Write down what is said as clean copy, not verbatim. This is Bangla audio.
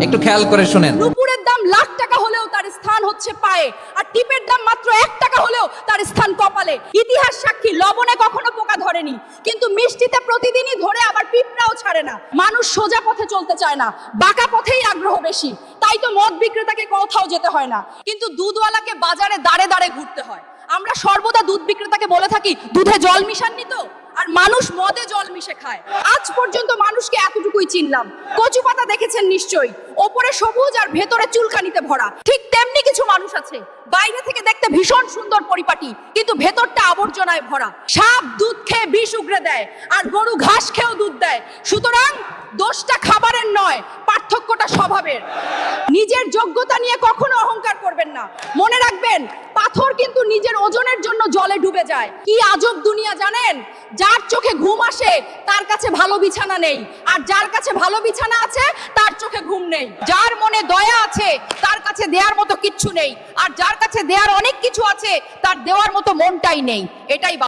একটু খেয়াল করে শুনেন। নুপুরের দাম লাখ টাকা হলেও তার স্থান হচ্ছে পায়ে, আর টিপের দাম মাত্র 1 টাকা হলেও তার স্থান কপালে। ইতিহাস সাক্ষী, লবণে কখনো পোকা ধরেনি, কিন্তু মিষ্টিতে প্রতিদিনই ধরে, আবার পিঁপড়াও ছাড়ে না। মানুষ সোজা পথে চলতে চায় না, বাঁকা পথেই আগ্রহ বেশি। তাই তো মদ বিক্রেতাকে কোথাও যেতে হয় না, কিন্তু দুধওয়ালাকে বাজারে দাঁড়ে দাঁড়ে ঘুরতে হয়। আমরা সর্বদা দুধ বিক্রেতাকে বলে থাকি, দুধে জল মিশাননি তো? আর মানুষ মদে জল মিশে খায়। আজ পর্যন্ত মানুষকে এতটুকুই চিনলাম। কচু পাতা দেখেছেন নিশ্চয়ই, ওপরে সবুজ আর ভেতরে চুলকানিতে ভরা। ঠিক তেমনি কিছু মানুষ আছে, বাইরে থেকে দেখতে ভীষণ সুন্দর পরিপাটি, কিন্তু ভেতরটা আবর্জনায় ভরা। সাপ দুধ খেয়ে বিষ উগরে দেয়, আর গরু ঘাস খেয়েও দুধ দেয়। সুতরাং দোষটা খাবারের নয়, পার্থক্যটা স্বভাবের। নিজের যোগ্যতা নিয়ে কখনো অহংকার করবেন না। মনে রাখবেন, পাথর কিন্তু নিজের ওজনের জন্য জলে ডুবে যায়। কি আজব দুনিয়া জানেন? যার চোখে ঘুম আসে তার কাছে ভালো বিছানা নেই, আর যার কাছে ভালো বিছানা আছে তার চোখে ঘুম নেই। যার মনে দয়া আছে তার কাছে দেওয়ার মতো কিচ্ছু নেই, আর যার কাছে দেওয়ার অনেক কিছু আছে তার দেওয়ার মতো মনটাই নেই। এটাই